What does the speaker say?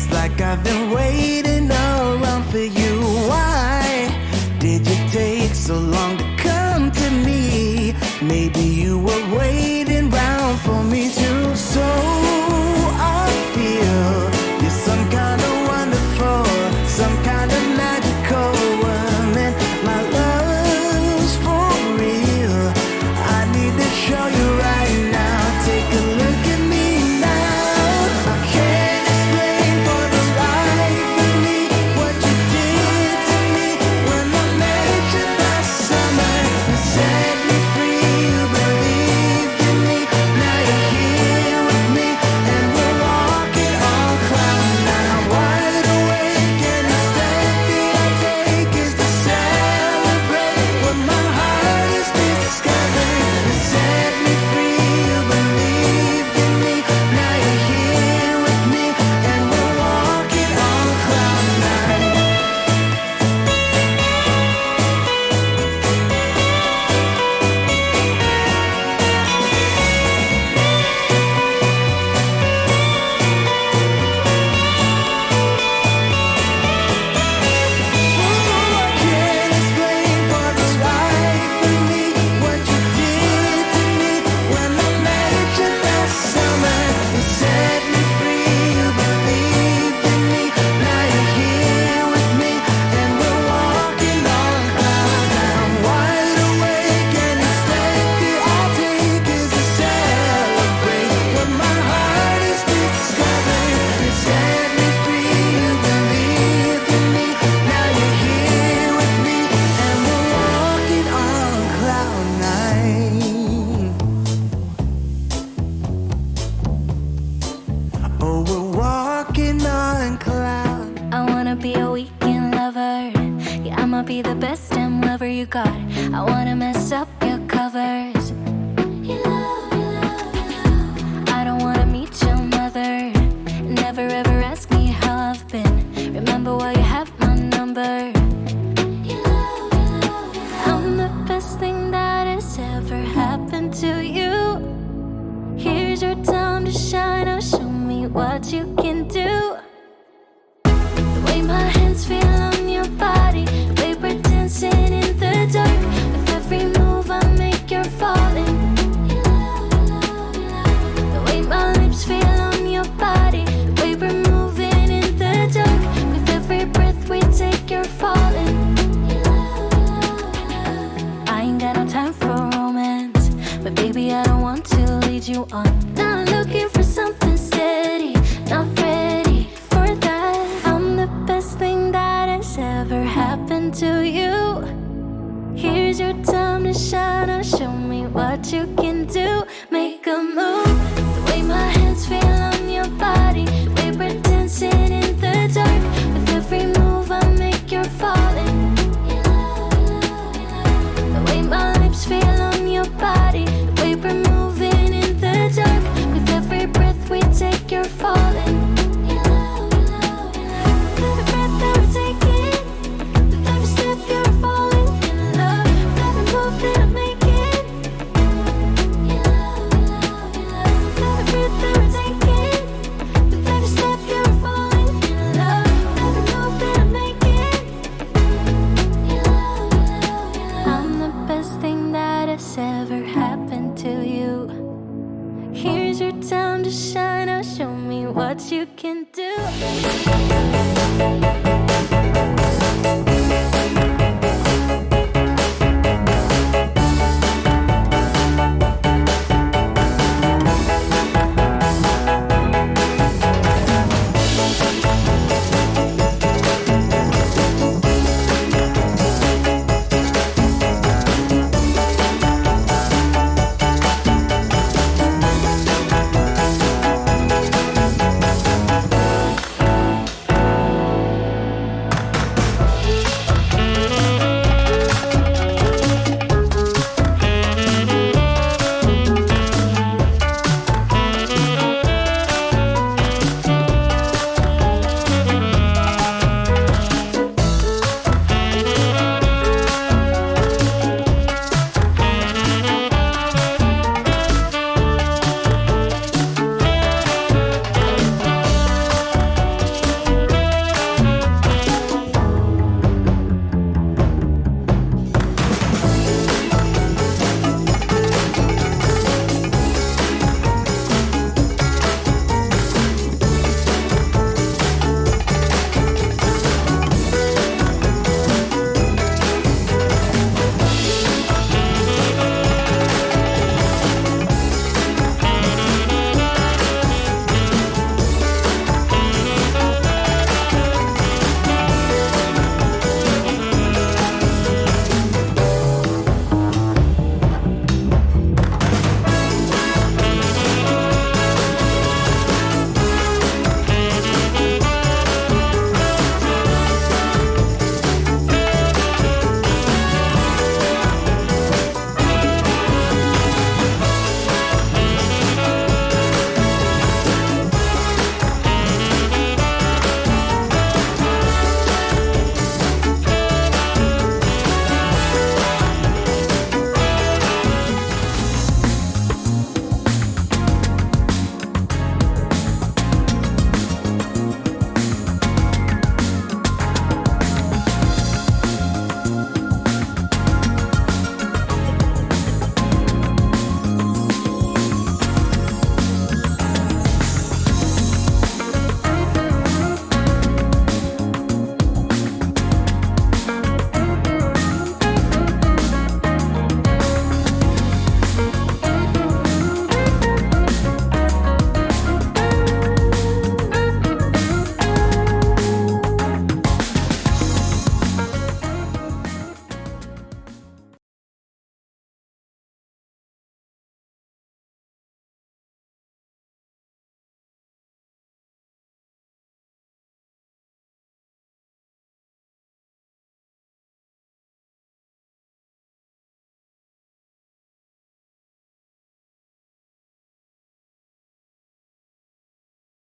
It's like I've been waiting around for you. Why did you take so long to come to me? Maybe you were waiting round for me too. So I feel you're some kind of wonderful, some kind of magical woman. My love's for real. I need to show you right now. Take a look at me now. I can't explain for the life of me what you did to me when I met you last summer. You set me free, you believed in me. Now you're here with me and we're walking on cloud nine. Wide awake and the step that I take is to celebrate what my heart has discovered. You set me free, you believed in me. Now you're here with me and we're walking on cloud nine. I can't explain for the life of me what you did to me when I met you last summer. You set me free, you believed in me. Now you're here with me and we're walking on cloud nine. Wide awake and the step that I take is to celebrate what my heart has discovered. You set me free, you believed in me. Now you're here with me and we're walking on cloud nine. Oh, we're walking on cloud. I wanna be a weekend lover. Yeah, I'ma be the best damn lover you got. I wanna mess up your covers. I don't wanna meet your mother. Never ever ask me how I've been. Remember why you have my number. I'm the best thing that has ever happened to you. Here's your time to shine. Now show me what you can do. The way my hands feel on your body, the way we're dancing in the dark. With every move I make, you're falling. The way my lips feel on your body, the way we're moving in the dark. With every breath we take, you're falling. I ain't got no time for romance, but baby I don't want to lead you on. Not looking for something steady, not ready for that. I'm the best thing that has ever happened to you. Here's your time to shine. Now show me what you can do.